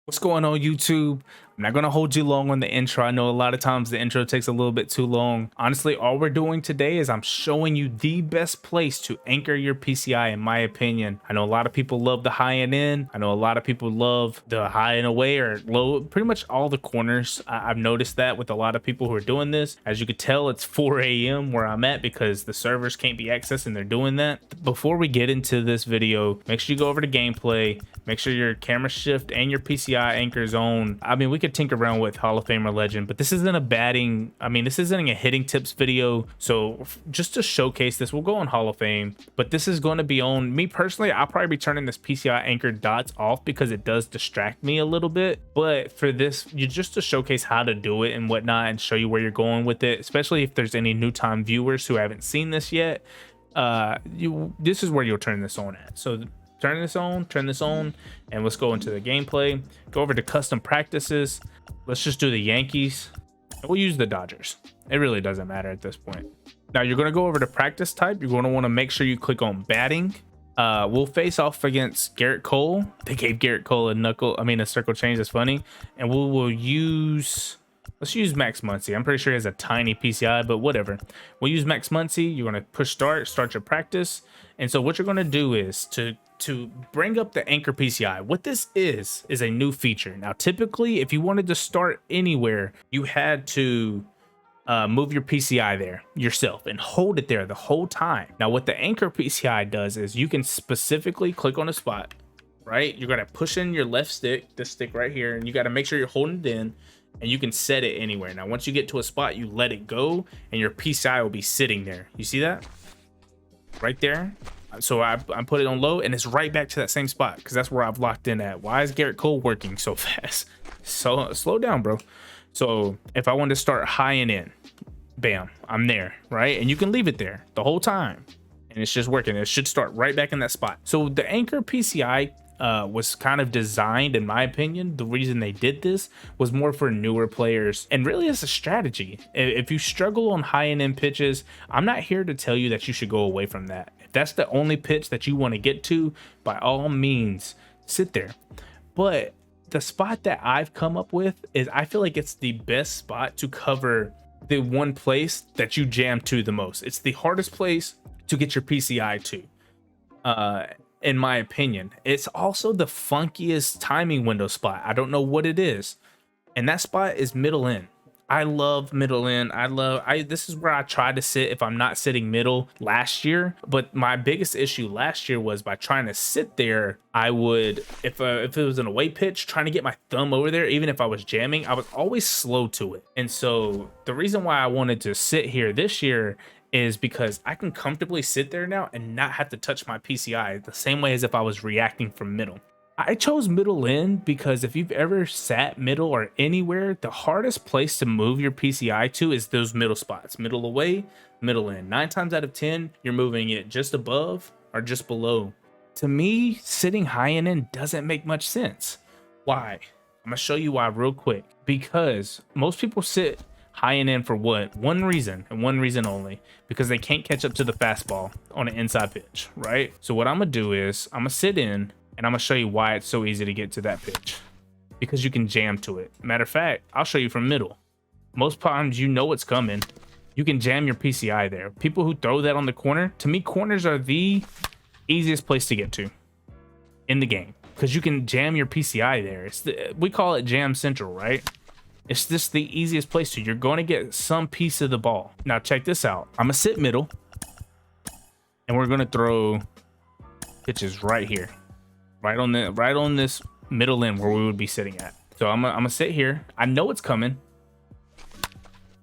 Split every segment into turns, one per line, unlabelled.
What's going on, YouTube? I'm not going to hold you long on the intro. I know a lot of times the intro takes a little bit too long. Honestly, all we're doing today is I'm showing you the best place to anchor your PCI, in my opinion. I know a lot of people love the high and in. I know a lot of people love the high and away or low, pretty much all the corners. I've noticed that with a lot of people who are doing this. As you can tell, it's 4 a.m. where I'm at because the servers can't be accessed and they're doing that. Before we get into this video, make sure you go over to gameplay. Make sure your camera shift and your PCI anchors on. I mean, we could tinker around with Hall of Famer legend, but this isn't a batting. I mean, this isn't a hitting tips video. So just to showcase this, we'll go on Hall of Fame, but this is going to be on me personally. I'll probably be turning this PCI anchored dots off because it does distract me a little bit. But for this, you just to showcase how to do it and whatnot and show you where you're going with it, especially if there's any new time viewers who haven't seen this yet. This is where you'll turn this on at. So turn this on, and let's go into the gameplay. Go over to custom practices. Let's just do the Yankees. We'll use the Dodgers. It really doesn't matter at this point. Now you're going to go over to practice type. You're going to want to make sure you click on batting. We'll face off against Garrett Cole. They gave Garrett Cole a circle change. That's funny. And let's use Max Muncy. I'm pretty sure he has a tiny PCI, but whatever. We'll use Max Muncy. You're going to push start your practice. And so what you're going to do is to bring up the anchor PCI. What this is a new feature. Now, typically, if you wanted to start anywhere, you had to move your PCI there yourself and hold it there the whole time. Now, what the anchor PCI does is you can specifically click on a spot, right? You're going to push in your left stick, this stick right here, and you got to make sure you're holding it in. And you can set it anywhere. Now, once you get to a spot, you let it go and your PCI will be sitting there. You see that? Right there. So I put it on low and it's right back to that same spot because that's where I've locked in at. Why is Garrett Cole working so fast? So slow down, bro. So if I want to start high and in, bam, I'm there, right? And you can leave it there the whole time and it's just working. It should start right back in that spot. So the anchor PCI was kind of designed, in my opinion, the reason they did this was more for newer players, and really it's a strategy. If you struggle on high and in pitches, I'm not here to tell you that you should go away from that. If that's the only pitch that you want to get to, by all means sit there. But the spot that I've come up with is I feel like it's the best spot to cover the one place that you jam to the most. It's the hardest place to get your PCI to, in my opinion. It's also the funkiest timing window spot. I don't know what it is. And that spot is middle in. I love middle in. This is where I try to sit if I'm not sitting middle last year. But my biggest issue last year was by trying to sit there, I would, if it was an away pitch, trying to get my thumb over there, even if I was jamming, I was always slow to it. And so the reason why I wanted to sit here this year is because I can comfortably sit there now and not have to touch my PCI the same way as if I was reacting from middle. I chose middle in because if you've ever sat middle or anywhere, the hardest place to move your PCI to is those middle spots. Middle away, middle in. 9 times out of 10, you're moving it just above or just below. To me, sitting high and in doesn't make much sense. Why? I'm gonna show you why real quick. Because most people sit high and in for what? One reason, and one reason only, because they can't catch up to the fastball on an inside pitch, right? So what I'm gonna do is I'm gonna sit in and I'm gonna show you why it's so easy to get to that pitch, because you can jam to it. Matter of fact, I'll show you from middle. Most times you know it's coming. You can jam your PCI there. People who throw that on the corner, to me, corners are the easiest place to get to in the game because you can jam your PCI there. We call it jam central, right? It's just the easiest place to. You're going to get some piece of the ball. Now check this out. I'm gonna sit middle, and we're gonna throw pitches right here, right on this middle end where we would be sitting at. So I'm gonna sit here. I know it's coming,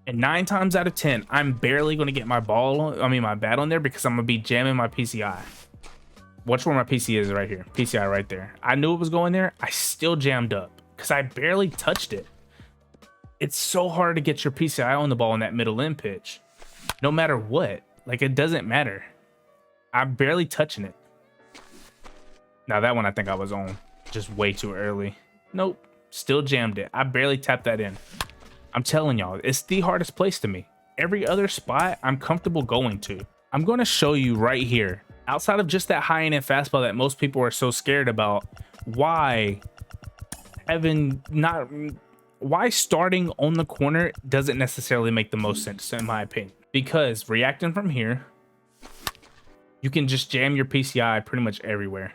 and 9 times out of 10, I'm barely gonna get my my bat on there because I'm gonna be jamming my PCI. Watch where my PC is right here. PCI right there. I knew it was going there. I still jammed up because I barely touched it. It's so hard to get your PCI on the ball in that middle end pitch, no matter what. Like, it doesn't matter. I'm barely touching it. Now that one I think I was on just way too early. Nope, still jammed it. I barely tapped that in. I'm telling y'all, it's the hardest place to me. Every other spot I'm comfortable going to. I'm going to show you right here, outside of just that high end fastball that most people are so scared about, why having not why starting on the corner doesn't necessarily make the most sense in my opinion, because reacting from here, you can just jam your PCI pretty much everywhere.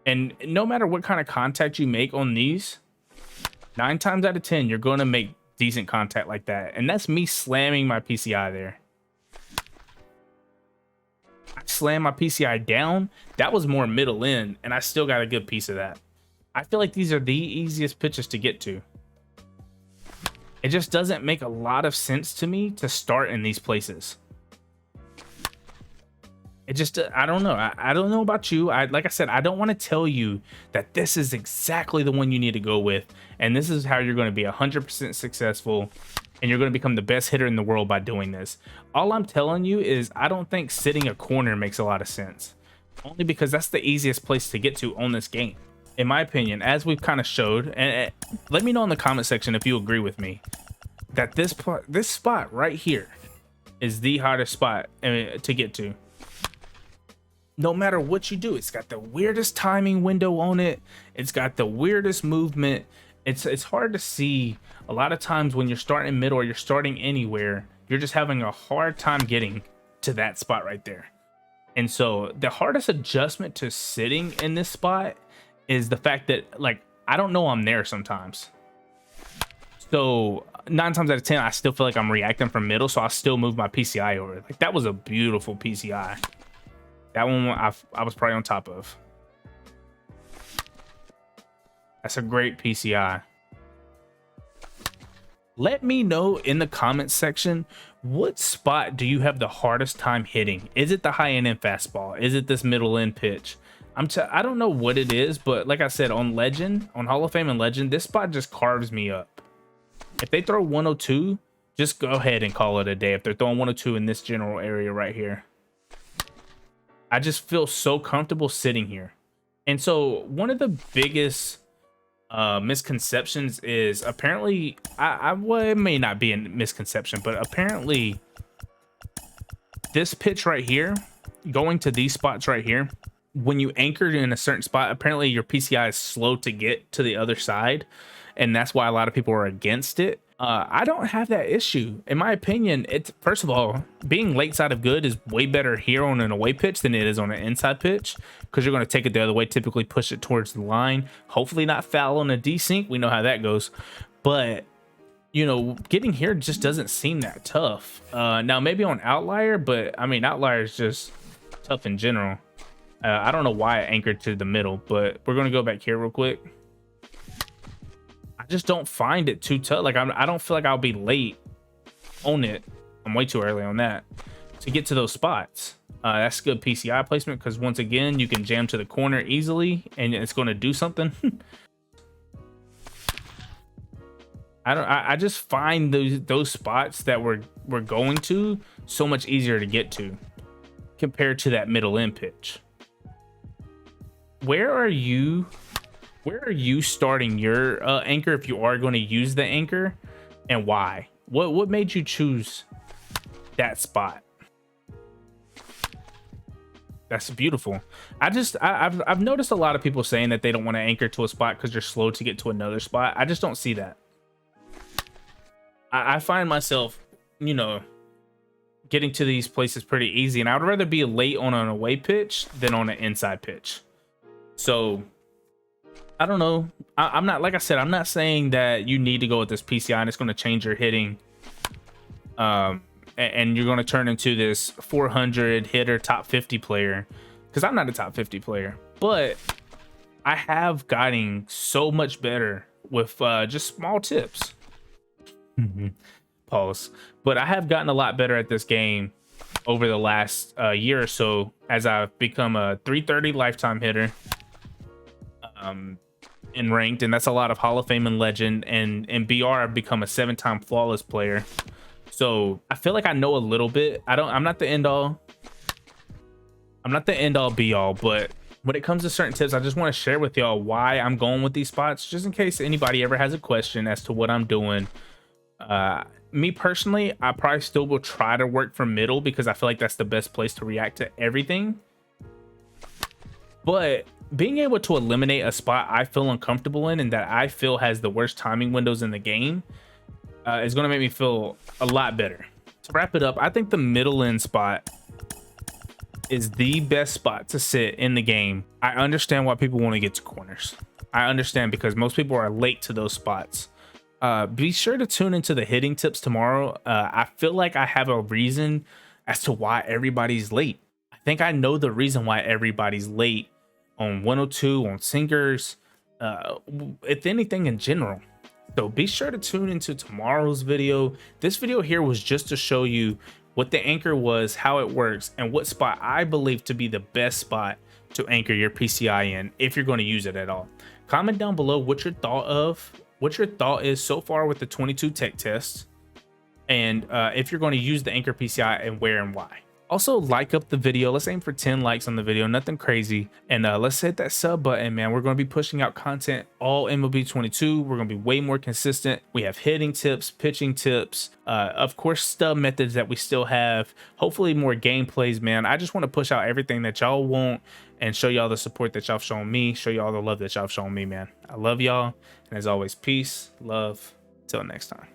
And no matter what kind of contact you make on these, 9 times out of 10, you're going to make decent contact like that. And that's me slamming my PCI there. I slammed my PCI down. That was more middle in, and I still got a good piece of that. I feel like these are the easiest pitches to get to. It just doesn't make a lot of sense to me to start in these places. It just, I don't know. I don't know about you. Like I said, I don't want to tell you that this is exactly the one you need to go with. And this is how you're going to be 100% successful. And you're going to become the best hitter in the world by doing this. All I'm telling you is I don't think sitting a corner makes a lot of sense. Only because that's the easiest place to get to on this game. In my opinion, as we've kind of showed. And let me know in the comment section if you agree with me. That this spot right here is the hardest spot to get to. No matter what you do, it's got the weirdest timing window on it. It's got the weirdest movement. It's hard to see a lot of times when you're starting middle or you're starting anywhere, you're just having a hard time getting to that spot right there. And so the hardest adjustment to sitting in this spot is the fact that, like, I don't know I'm there sometimes. So 9 times out of 10, I still feel like I'm reacting from middle, so I still move my PCI over. Like, that was a beautiful PCI. That one I was probably on top of. That's a great PCI. Let me know in the comments section, what spot do you have the hardest time hitting? Is it the high end and fastball? Is it this middle end pitch? I don't know what it is, but like I said, on Legend, on Hall of Fame and Legend, this spot just carves me up. If they throw 102, just go ahead and call it a day. If they're throwing 102 in this general area right here. I just feel so comfortable sitting here. And so one of the biggest misconceptions is apparently, well, it may not be a misconception, but apparently this pitch right here, going to these spots right here, when you anchored in a certain spot, apparently your PCI is slow to get to the other side. And that's why a lot of people are against it. I don't have that issue. In my opinion, it's, first of all, being late side of good is way better here on an away pitch than it is on an inside pitch, because you're going to take it the other way, typically push it towards the line, hopefully not foul on a desync. We know how that goes. But, you know, getting here just doesn't seem that tough. Now, maybe on outlier, but I mean, outlier is just tough in general. I don't know why I anchored to the middle, but we're going to go back here real quick. I just don't find it too tough. Like, I don't feel like I'll be late on it. I'm way too early on that to get to those spots. That's good PCI placement, because once again, you can jam to the corner easily and it's going to do something. I just find those spots that we're going to so much easier to get to compared to that middle end pitch. Where are you starting your anchor if you are going to use the anchor, and why? What made you choose that spot? That's beautiful. I've noticed a lot of people saying that they don't want to anchor to a spot because they're slow to get to another spot. I just don't see that. I find myself, you know, getting to these places pretty easy, and I would rather be late on an away pitch than on an inside pitch. So I don't know. I'm not, like I said, I'm not saying that you need to go with this PCI and it's going to change your hitting. And you're going to turn into this 400 hitter, top 50 player. Because I'm not a top 50 player. But I have gotten so much better with just small tips. Pause. But I have gotten a lot better at this game over the last year or so, as I've become a 330 lifetime hitter. In ranked, and that's a lot of Hall of Fame and Legend, and in BR I've become a 7-time flawless player. So I feel like I know a little bit. I'm not the end all be all, but when it comes to certain tips, I just want to share with y'all why I'm going with these spots, just in case anybody ever has a question as to what I'm doing. Me personally, I probably still will try to work from middle, because I feel like that's the best place to react to everything. But being able to eliminate a spot I feel uncomfortable in and that I feel has the worst timing windows in the game is going to make me feel a lot better. To wrap it up, I think the middle end spot is the best spot to sit in the game. I understand why people want to get to corners. I understand because most people are late to those spots. Be sure to tune into the hitting tips tomorrow. I feel like I have a reason as to why everybody's late. I think I know the reason why everybody's late on 102, on singers, if anything in general. So be sure to tune into tomorrow's video. This video here was just to show you what the anchor was, how it works, and what spot I believe to be the best spot to anchor your PCI in if you're going to use it at all. Comment down below what your thought is so far with the 22 tech test, and if you're going to use the anchor PCI and where and why. Also, like up the video. Let's aim for 10 likes on the video, nothing crazy. And let's hit that sub button, man. We're going to be pushing out content all MLB 22. We're going to be way more consistent. We have hitting tips, pitching tips, of course, stub methods that we still have. Hopefully more gameplays, man. I just want to push out everything that y'all want and show y'all the support that y'all have shown me, show y'all the love that y'all have shown me, man. I love y'all. And as always, peace, love, till next time.